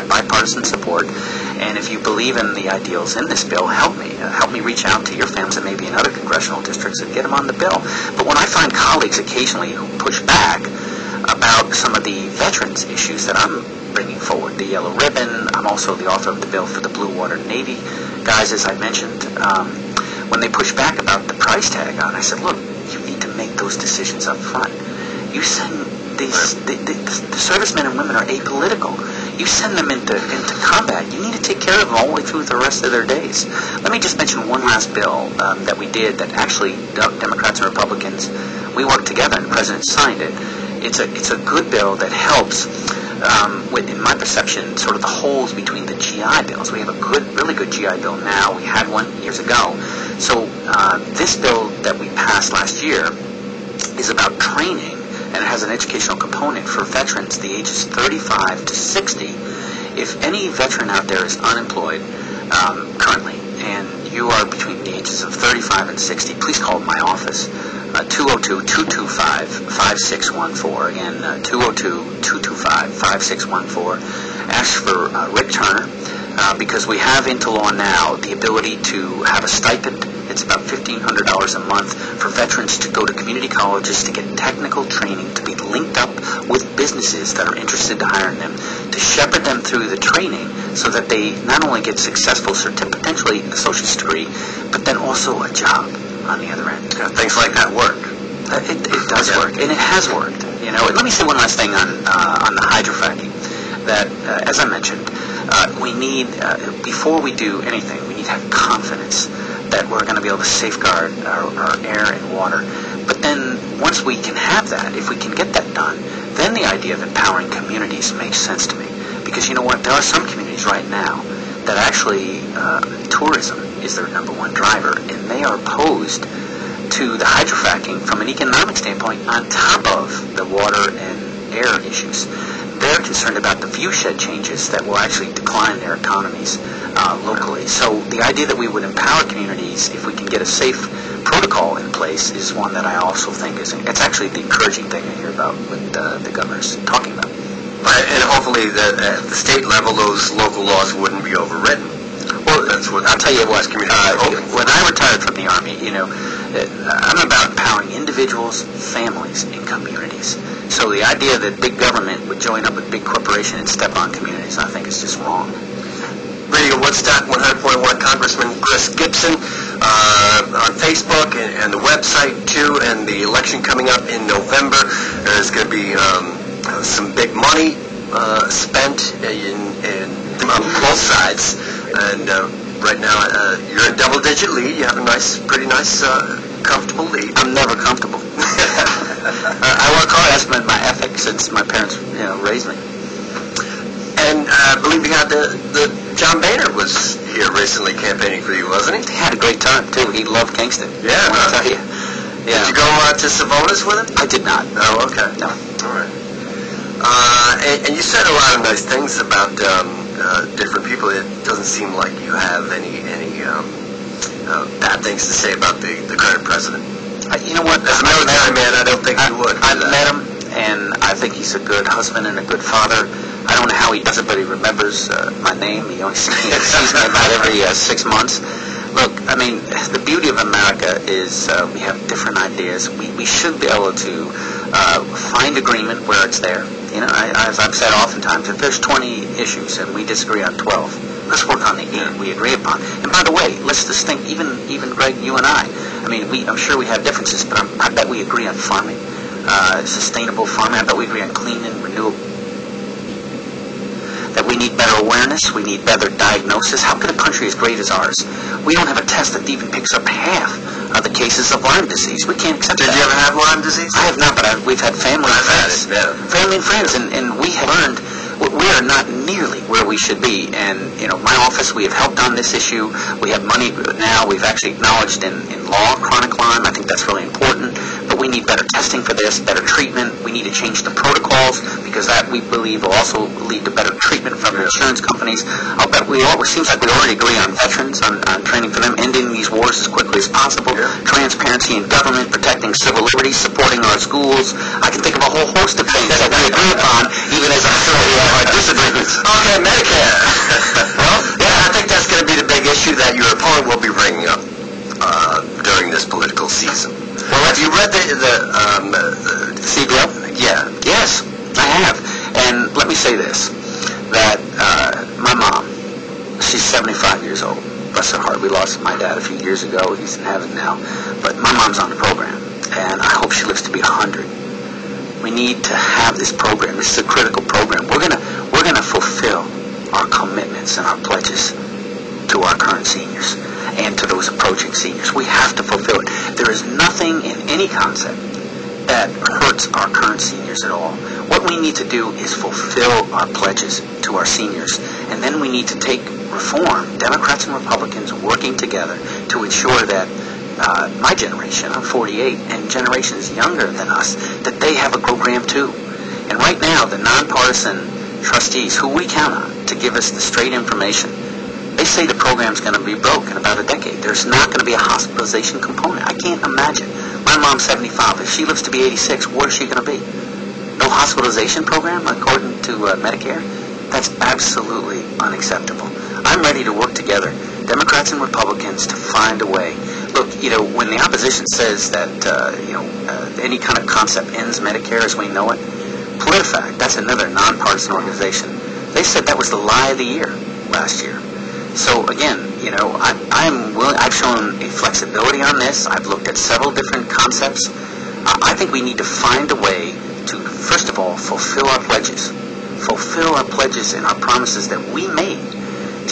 have bipartisan support. And if you believe in the ideals in this bill, help me. Help me reach out to your families and maybe in other congressional districts and get them on the bill. But when I find colleagues occasionally who push back about some of the veterans issues that I'm bringing forward, the yellow ribbon, I'm also the author of the bill for the Blue Water Navy guys, as I mentioned, when they push back about the price tag on, I said, look, you need to make those decisions up front. You send these, the servicemen and women are apolitical. You send them into combat. You need to take care of them all the way through the rest of their days. Let me just mention one last bill that we did that actually Democrats and Republicans, we worked together and the President signed it. It's a good bill that helps, in my perception, sort of the holes between the GI bills. We have a really good GI bill now. We had one years ago. So this bill that we passed last year is about training, and it has an educational component for veterans, the ages 35 to 60. If any veteran out there is unemployed currently, and you are between the ages of 35 and 60, please call my office, 202-225-5614. Again, 202-225-5614. Ask for Rick Turner, because we have into law now the ability to have a stipend. It's about $1,500 a month for veterans to go to community colleges to get technical training, to be linked up with businesses that are interested in hiring them, to shepherd them through the training so that they not only get successful potentially an associate's degree, but then also a job on the other end. Things like that work. It does work, and it has worked. You know, and let me say one last thing on the hydrofracking. That, as I mentioned, we need, before we do anything, we need to have confidence that we're going to be able to safeguard our air and water. But then, once we can have that, if we can get that done, then the idea of empowering communities makes sense to me. Because you know what, there are some communities right now that actually, tourism is their #1 driver, and they are opposed to the hydrofracking from an economic standpoint on top of the water and air issues. They're concerned about the viewshed changes that will actually decline their economies locally. So the idea that we would empower communities if we can get a safe protocol in place is one that I also think it's actually the encouraging thing I hear about with the governors talking about. And hopefully at the state level, those local laws wouldn't be overridden. Well, that's what I'll tell you what. When I retired from the Army, you know, I'm about empowering individuals, families, and communities. So the idea that big government would join up with big corporation and step on communities, I think is just wrong. Radio Woodstock 100.1 Congressman Chris Gibson on Facebook and the website too, and the election coming up in November. There's going to be some big money spent on both sides, and right now you're in double-digit lead. You have a pretty nice, comfortable lead. I'm never comfortable. I work hard. That's been my ethic since my parents, raised me. And I believe you had the John Boehner was here recently campaigning for you, wasn't he? He had a great time too. He loved Kingston. Yeah, I'll tell you. Yeah. Did you go to Savona's with him? I did not. Oh, okay. No. All right. And you said a lot of nice things about different people. It doesn't seem like you have any bad things to say about the current president. You know what? As a military man, I don't think you would. I've met him, and I think he's a good husband and a good father. I don't know how he does it, but he remembers my name. He only sees me about every 6 months. Look, I mean, the beauty of America is we have different ideas. We should be able to find agreement where it's there. You know, as I've said oftentimes, if there's 20 issues and we disagree on 12, let's work on the 8 we agree upon. And by the way, let's just think, even Greg, you and I mean, I'm sure we have differences, but I bet we agree on farming, sustainable farming. I bet we agree on clean and renewable. That we need better awareness, we need better diagnosis. How could a country as great as ours, we don't have a test that even picks up half of the cases of Lyme disease? We can't accept that. Did you ever have Lyme disease? I have not, but we've had family and friends. Family and friends, and we have learned we are not nearly where we should be. And, my office, we have helped on this issue. We have money now. We've actually acknowledged in law chronic Lyme. I think that's really important. But we need better testing for this, better treatment. We need to change the protocols because that, we believe, will also lead to better treatment from the insurance companies. I'll bet it seems like we already agree on veterans, on training for them, ending these wars as quickly as possible, transparency in government, protecting civil liberties, supporting our schools. I can think of a whole host of things that we agree upon, even as I'm sure we have our disagreements. Okay, Medicare. Well, yeah, I think that's going to be the big issue that your opponent will be bringing up during this political season. Well, have you read the CBO? Yeah. Yes, I have. And let me say this, that my mom, she's 75 years old. Bless her heart. We lost my dad a few years ago. He's in heaven now. But my mom's on the program, and I hope she lives to be 100. We need to have this program. This is a critical program. We're gonna fulfill our commitments and our pledges to our current seniors and to those approaching seniors. We have to fulfill it. There is nothing in any concept that hurts our current seniors at all. What we need to do is fulfill our pledges to our seniors, and then we need to take reform, Democrats and Republicans working together to ensure that my generation, I'm 48, and generations younger than us, that they have a program too. And right now, the nonpartisan trustees, who we count on to give us the straight information, they say the program's going to be broke in about a decade. There's not going to be a hospitalization component. I can't imagine. My mom's 75. If she lives to be 86, where is she going to be? No hospitalization program according to Medicare? That's absolutely unacceptable. I'm ready to work together, Democrats and Republicans, to find a way. Look, when the opposition says that, any kind of concept ends Medicare as we know it, PolitiFact, that's another nonpartisan organization, they said that was the lie of the year last year. So again, I'm willing. I've shown a flexibility on this. I've looked at several different concepts. I think we need to find a way to, first of all, fulfill our pledges and our promises that we made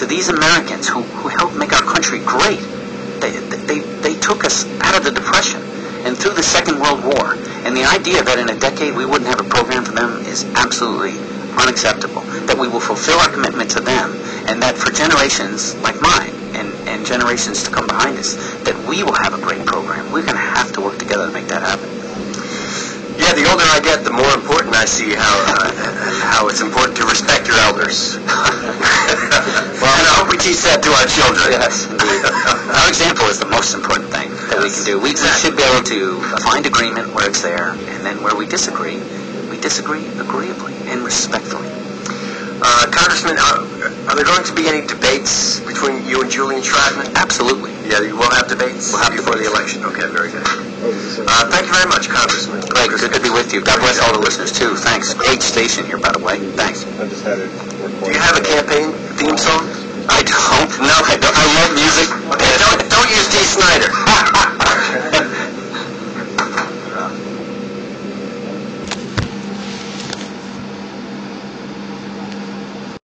to these Americans who helped make our country great. They took us out of the Depression and through the Second World War. And the idea that in a decade we wouldn't have a program for them is absolutely unacceptable. That we will fulfill our commitment to them, and that for generations like mine and generations to come behind us, that we will have a great program. We're going to have to work together to make that happen. Yeah, the older I get, the more important I see how it's important to respect your elders. Well, and I hope we teach that to our children. Yes, indeed. Our example is the most important thing that we can do. We should be able to find agreement where it's there, and then where we disagree agreeably and respectfully. Congressman, are there going to be any debates between you and Julian Schreibman? Absolutely. Yeah, you will have debates? We'll have before debates. the election. Okay, very good. Thank you very much, Congressman. Great, good to be with you. God bless all the listeners, too. Thanks. Great station here, by the way. Thanks. I just had it recorded. Do you have a campaign theme song? I don't. No, I don't. I love music. Okay, don't use Dee Snider.